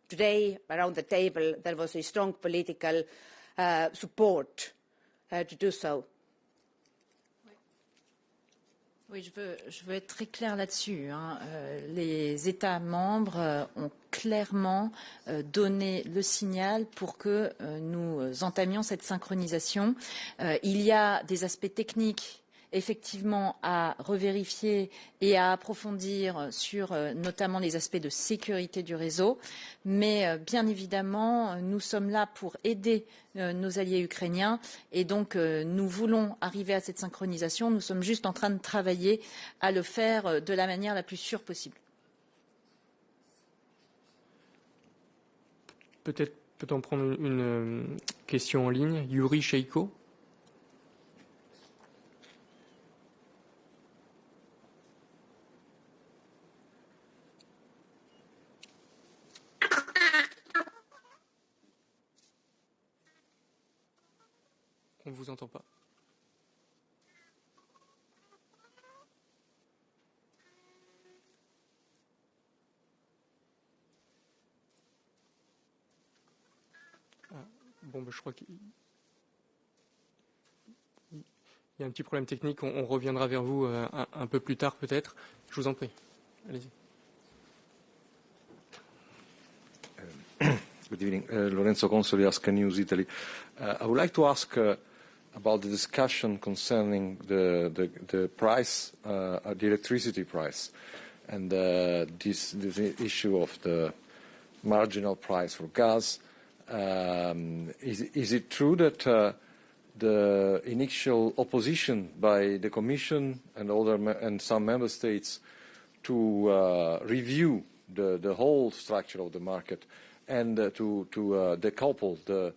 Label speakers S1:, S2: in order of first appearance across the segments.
S1: Today, around the table, there was a strong political support to do so.
S2: Oui, je veux être très claire là-dessus. Les États membres ont clairement donné le signal pour que nous entamions cette synchronisation. Il y a des aspects techniques effectivement à revérifier et à approfondir sur notamment les aspects de sécurité du réseau. Mais bien évidemment, nous sommes là pour aider nos alliés ukrainiens et donc nous voulons arriver à cette synchronisation. Nous sommes juste en train de travailler à le faire de la manière la plus sûre possible.
S3: Peut-être peut-on prendre une question en ligne. Yuri Sheiko. On ne vous entend pas. Bon, je crois qu'il y a un petit problème technique. On reviendra vers vous un peu plus tard peut-être. Je vous en prie. Allez-y.
S4: Good evening. Lorenzo Consoli, Asca News, Italy. I would like to ask about the discussion concerning the price, the electricity price, and this issue of the marginal price for gas. Is it true that the initial opposition by the Commission and some member states to review the whole structure of the market and to decouple the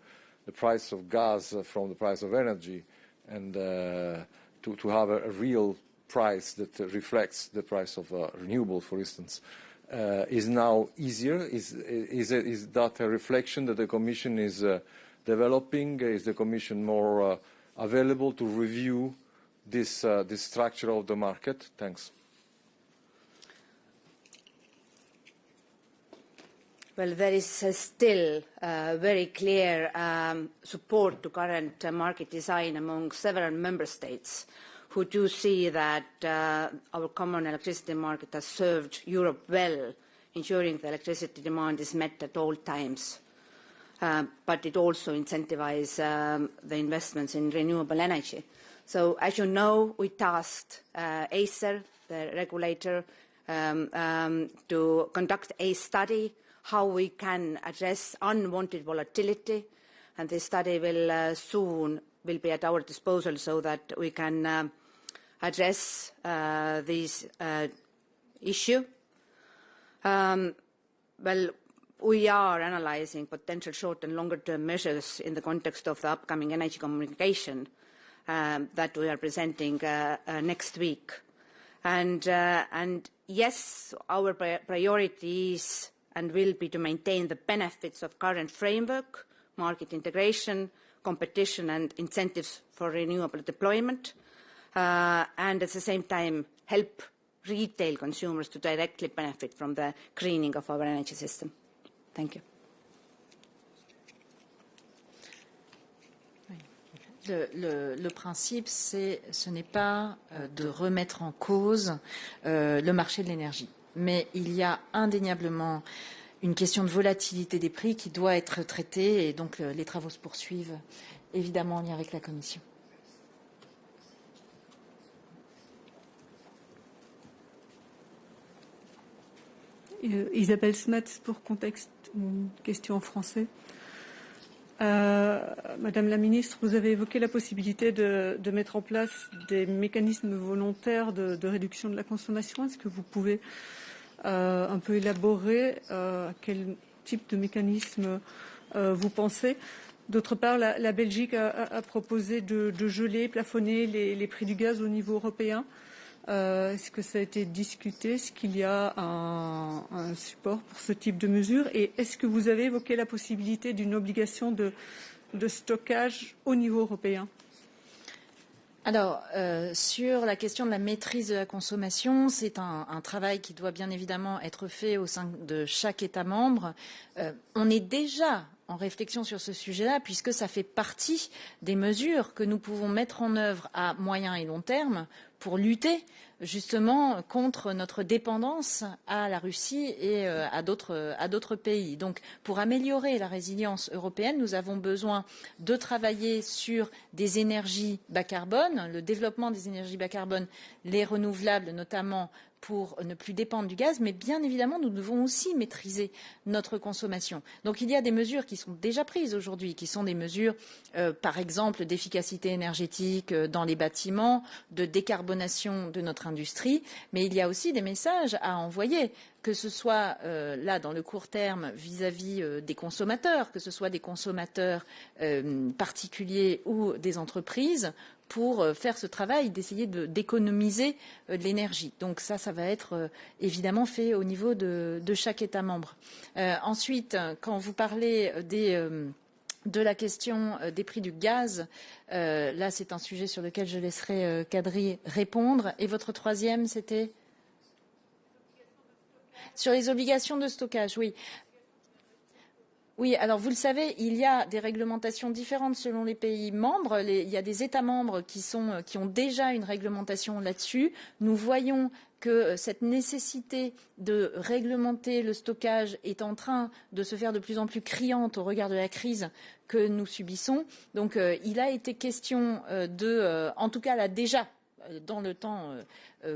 S4: price of gas from the price of energy and to have a real price that reflects the price of renewable, for instance, is now easier? Is that a reflection that the Commission is developing? Is the Commission more available to review this structure of the market? Thanks.
S1: Well, there is still very clear support to current market design among several member states who do see that our common electricity market has served Europe well, ensuring the electricity demand is met at all times. But it also incentivizes the investments in renewable energy. So, as you know, we tasked ACER, the regulator, to conduct a study how we can address unwanted volatility, and this study will soon be at our disposal so that we can address this issue. Well, we are analysing potential short and longer-term measures in the context of the upcoming energy communication that we are presenting next week. And yes, our priority is and will be to maintain the benefits of current framework, market integration, competition and incentives for renewable deployment, and at the same time help retail consumers to directly benefit from the greening of our energy system. Thank you.
S2: Le principe, ce n'est pas de remettre en cause le marché de l'énergie. Mais il y a indéniablement une question de volatilité des prix qui doit être traitée et donc les travaux se poursuivent évidemment en lien avec la Commission.
S5: Isabelle Smets, pour contexte, une question en français. Madame la ministre, vous avez évoqué la possibilité de mettre en place des mécanismes volontaires de réduction de la consommation. Est-ce que vous pouvez un peu élaborer à quel type de mécanisme vous pensez? D'autre part, la Belgique a proposé de geler, plafonner les prix du gaz au niveau européen. Est-ce que ça a été discuté? Est-ce qu'il y a un support pour ce type de mesure? Et est-ce que vous avez évoqué la possibilité d'une obligation de stockage au niveau européen?
S2: Alors, sur la question de la maîtrise de la consommation, c'est un travail qui doit bien évidemment être fait au sein de chaque État membre. On est déjà en réflexion sur ce sujet-là, puisque ça fait partie des mesures que nous pouvons mettre en œuvre à moyen et long terme pour lutter justement contre notre dépendance à la Russie et à d'autres pays. Donc, pour améliorer la résilience européenne, nous avons besoin de travailler sur des énergies bas carbone, le développement des énergies bas carbone, les renouvelables notamment, pour ne plus dépendre du gaz, mais bien évidemment, nous devons aussi maîtriser notre consommation. Donc, il y a des mesures qui sont déjà prises aujourd'hui, qui sont des mesures, par exemple, d'efficacité énergétique dans les bâtiments, de décarbonation de notre industrie, mais il y a aussi des messages à envoyer, que ce soit là dans le court terme vis-à-vis des consommateurs, que ce soit des consommateurs particuliers ou des entreprises, pour faire ce travail d'essayer d'économiser de l'énergie. Donc ça va être évidemment fait au niveau de chaque État membre. Ensuite, quand vous parlez de la question des prix du gaz, là c'est un sujet sur lequel je laisserai Kadri répondre. Et votre troisième, c'était sur les obligations de stockage, oui. Oui, alors vous le savez, il y a des réglementations différentes selon les pays membres. Il y a des États membres qui ont déjà une réglementation là-dessus. Nous voyons que cette nécessité de réglementer le stockage est en train de se faire de plus en plus criante au regard de la crise que nous subissons. Donc il a été question en tout cas là déjà, dans le temps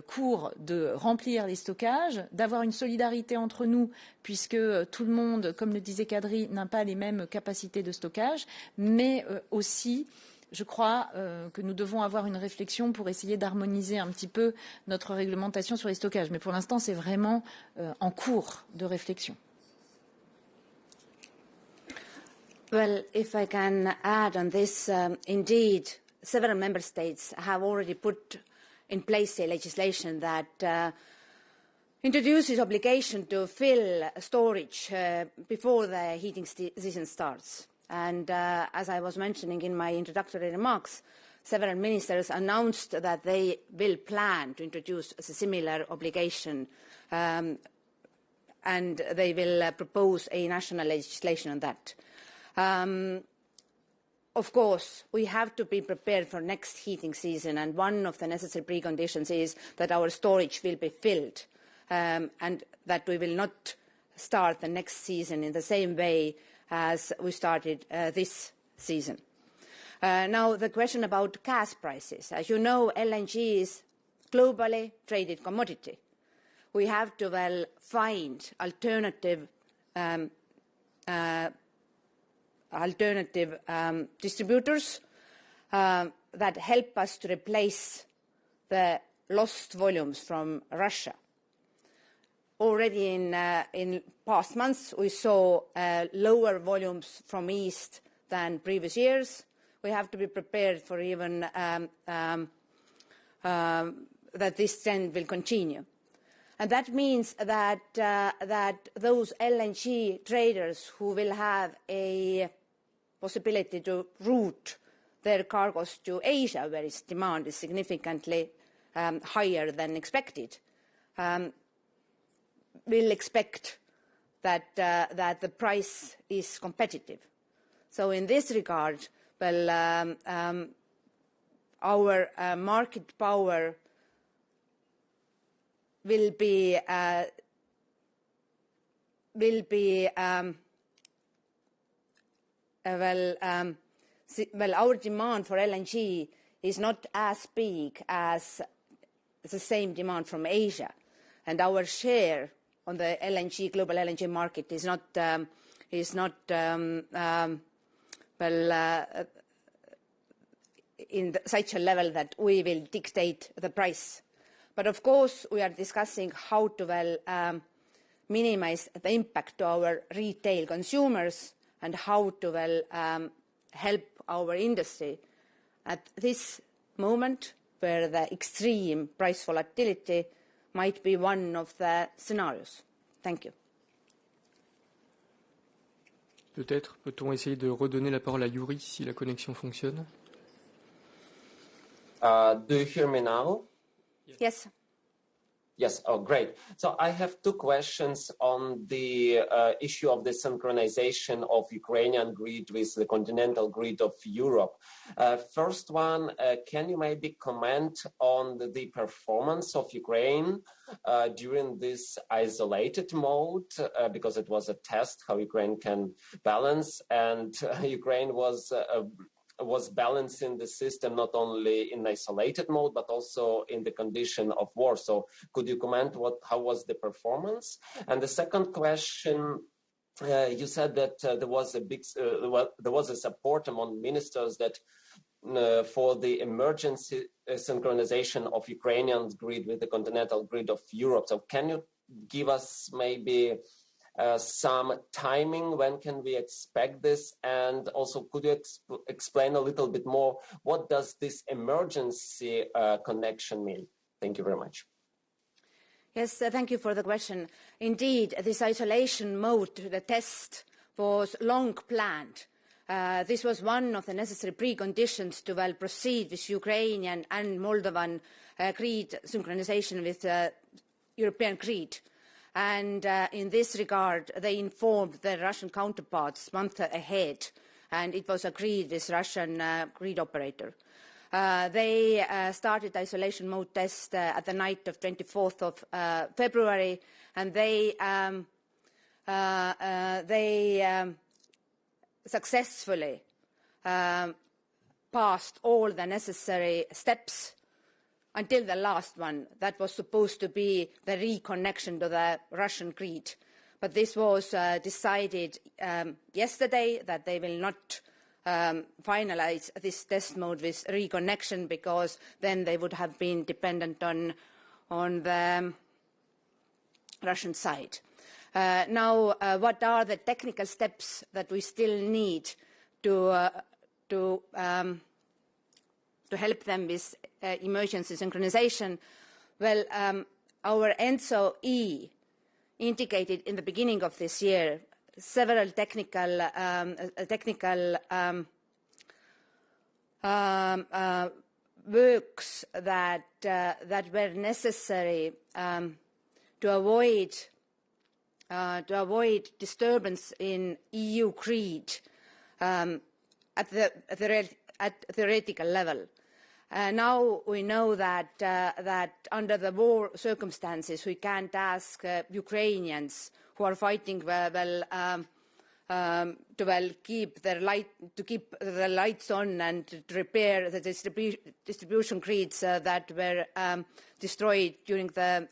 S2: court, de remplir les stockages, d'avoir une solidarité entre nous, puisque tout le monde, comme le disait Kadri, n'a pas les mêmes capacités de stockage, mais aussi, je crois que nous devons avoir une réflexion pour essayer d'harmoniser un petit peu notre réglementation sur les stockages. Mais pour l'instant, c'est vraiment en cours de réflexion.
S1: Well, if I can add on this, indeed, several member states have already put in place a legislation that introduces obligation to fill storage before the heating season starts. And as I was mentioning in my introductory remarks, several ministers announced that they will plan to introduce a similar obligation and they will propose a national legislation on that. Of course, we have to be prepared for next heating season, and one of the necessary preconditions is that our storage will be filled and that we will not start the next season in the same way as we started this season. Now, the question about gas prices. As you know, LNG is globally traded commodity. We have to find alternative distributors that help us to replace the lost volumes from Russia. Already in past months, we saw lower volumes from East than previous years. We have to be prepared for even that this trend will continue. And that means that, that those LNG traders who will have a possibility to route their cargoes to Asia, where its demand is significantly higher than expected, will expect that, that the price is competitive. So in this regard, well, our market power will be our demand for LNG is not as big as the same demand from Asia, and our share on the LNG global LNG market is not in such a level that we will dictate the price. But of course, we are discussing how to minimize the impact to our retail consumers and how to help our industry at this moment where the extreme price volatility might be one of the scenarios. Thank you.
S3: Peut-être peut-on essayer de redonner la parole à Yuri si la connexion fonctionne.
S6: Do you hear me now?
S1: Yes.
S6: Yes, oh, great. So I have two questions on the issue of the synchronization of Ukrainian grid with the continental grid of Europe. First one, can you maybe comment on the performance of Ukraine during this isolated mode, because it was a test how Ukraine can balance, and Ukraine was balancing the system not only in isolated mode but also in the condition of war. So could you comment how was the performance? And the second question, you said that there was a support among ministers that for the emergency synchronization of Ukrainian grid with the continental grid of Europe. So can you give us maybe some timing, when can we expect this? And also, could you explain a little bit more, what does this emergency connection mean? Thank you very much.
S1: Yes, thank you for the question. Indeed, this isolation mode, the test, was long planned. This was one of the necessary preconditions to proceed with Ukrainian and Moldovan grid synchronization with European grid. And in this regard, they informed their Russian counterparts months ahead, and it was agreed with Russian grid operator. They started isolation mode test at the night of 24th of February, and they successfully passed all the necessary steps until the last one, that was supposed to be the reconnection to the Russian grid. But this was decided yesterday, that they will not finalize this test mode with reconnection, because then they would have been dependent on the Russian side. Now, what are the technical steps that we still need to help them with emergency synchronization? Well, our ENTSO-E indicated in the beginning of this year several technical works that were necessary to avoid disturbance in EU grid at theoretical level. Now we know that under the war circumstances we can't ask Ukrainians who are fighting to keep their lights on and to repair the distribution grids that were destroyed during the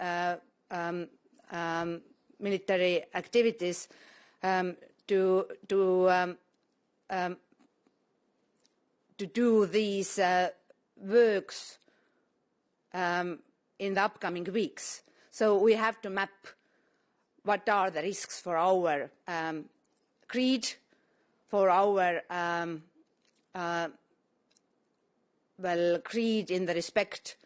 S1: military activities to do these works in the upcoming weeks. So we have to map what are the risks for our grid, for our grid in the respect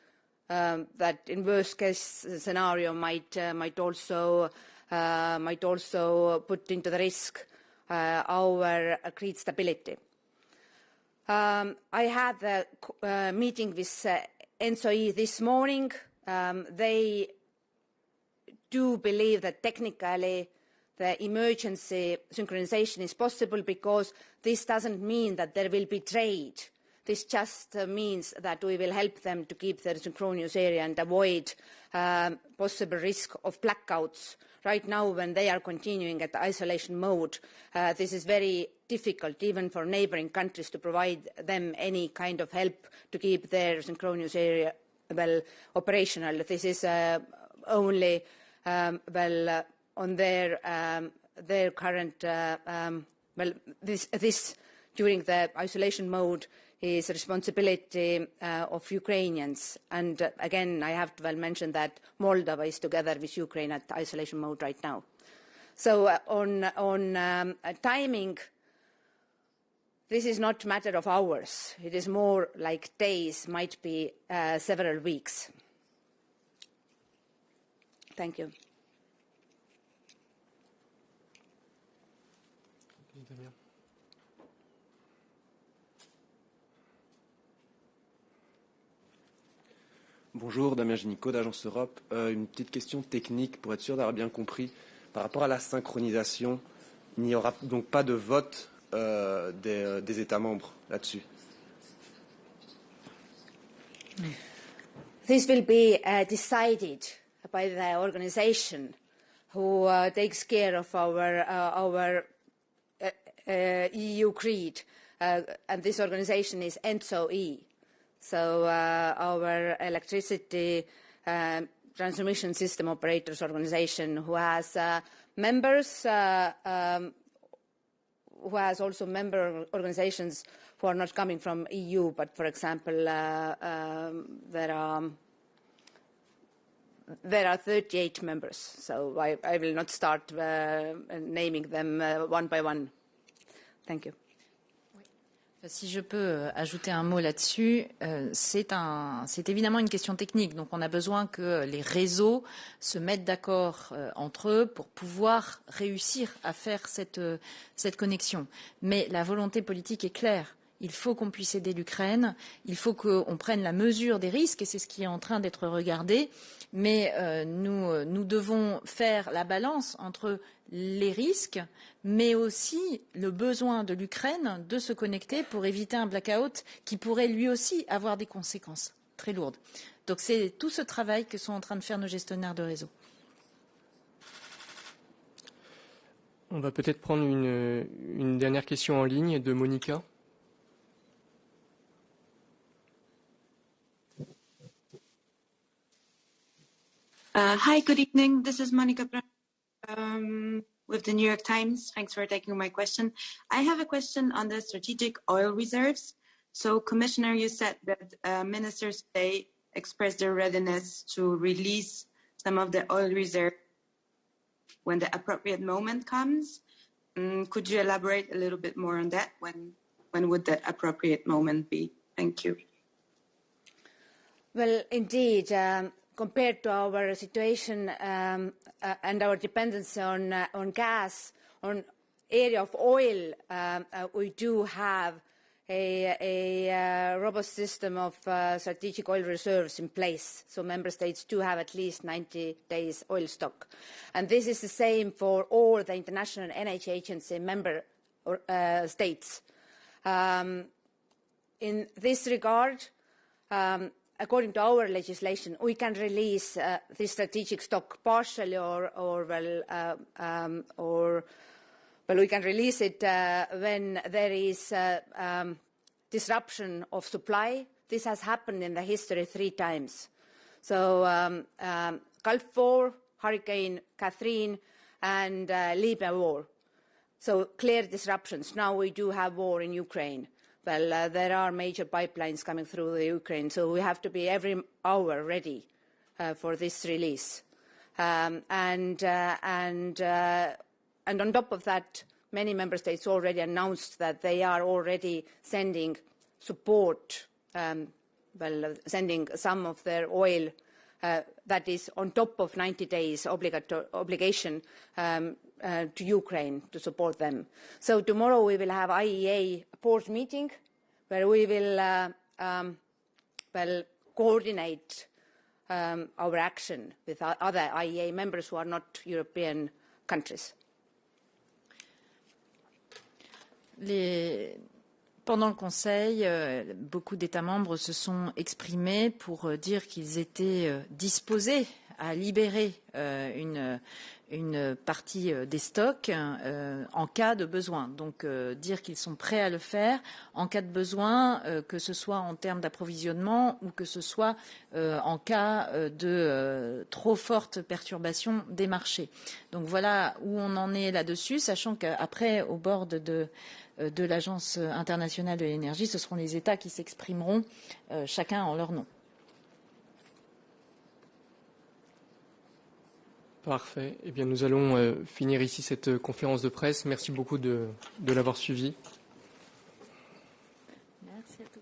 S1: that in worst case scenario might also put into the risk our grid stability. I had a meeting with ENTSO-E this morning. They do believe that technically the emergency synchronization is possible, because this doesn't mean that there will be trade. This just means that we will help them to keep their synchronous area and avoid possible risk of blackouts. Right now, when they are continuing at the isolation mode, this is very difficult even for neighboring countries to provide them any kind of help to keep their synchronous area operational. This is only on their current this during the isolation mode is responsibility of Ukrainians. And again, I have to mention that Moldova is together with Ukraine at isolation mode right now. So on timing, this is not a matter of hours. It is more like days, might be several weeks. Thank you.
S7: Bonjour, Damien Génicaud d'Agence Europe. Une petite question technique pour être sûr d'avoir bien compris. Par rapport à la synchronisation, il n'y aura donc pas de vote des États membres là-dessus.
S1: This will be decided by the organization who takes care of our EU creed, and this organization is ENTSO-E. So our electricity transmission system operators organization, who has members, who has also member organizations who are not coming from EU, but for example, there are 38 members. So I will not start naming them one by one. Thank you.
S2: Si je peux ajouter un mot là-dessus, c'est évidemment une question technique. Donc on a besoin que les réseaux se mettent d'accord entre eux pour pouvoir réussir à faire cette connexion. Mais la volonté politique est claire. Il faut qu'on puisse aider l'Ukraine, il faut qu'on prenne la mesure des risques, et c'est ce qui est en train d'être regardé. Mais nous devons faire la balance entre les risques, mais aussi le besoin de l'Ukraine de se connecter pour éviter un blackout qui pourrait lui aussi avoir des conséquences très lourdes. Donc c'est tout ce travail que sont en train de faire nos gestionnaires de réseau.
S3: On va peut-être prendre une dernière question en ligne de Monica.
S8: Hi, good evening. This is Monica with the New York Times. Thanks for taking my question. I have a question on the strategic oil reserves. So, Commissioner, you said that ministers today expressed their readiness to release some of the oil reserves when the appropriate moment comes. Could you elaborate a little bit more on that? When would that appropriate moment be? Thank you.
S1: Well, indeed. Compared to our situation and our dependency on gas, on area of oil, we do have a robust system of strategic oil reserves in place. So member states do have at least 90 days oil stock. And this is the same for all the International Energy Agency member states. In this regard, according to our legislation, we can release this strategic stock partially, or we can release it when there is disruption of supply. This has happened in the history 3 times. So Gulf War, Hurricane Catherine, and Libya War. So clear disruptions. Now we do have war in Ukraine. Well, there are major pipelines coming through the Ukraine, so we have to be every hour ready for this release. And on top of that, many member states already announced that they are already sending support, sending some of their oil that is on top of 90 days obligation to Ukraine to support them. So tomorrow we will have IEA port meeting where we will coordinate our action with other IEA members who are not European countries.
S2: Pendant le Conseil, beaucoup d'États membres se sont exprimés pour dire qu'ils étaient disposés à libérer une partie des stocks en cas de besoin. Donc dire qu'ils sont prêts à le faire en cas de besoin, que ce soit en termes d'approvisionnement ou que ce soit en cas de trop forte perturbation des marchés. Donc voilà où on en est là-dessus, sachant qu'après, au bord de l'Agence internationale de l'énergie, ce seront les États qui s'exprimeront chacun en leur nom.
S3: Parfait. Eh bien, nous allons finir ici cette conférence de presse. Merci beaucoup de l'avoir suivie.
S2: Merci à tous.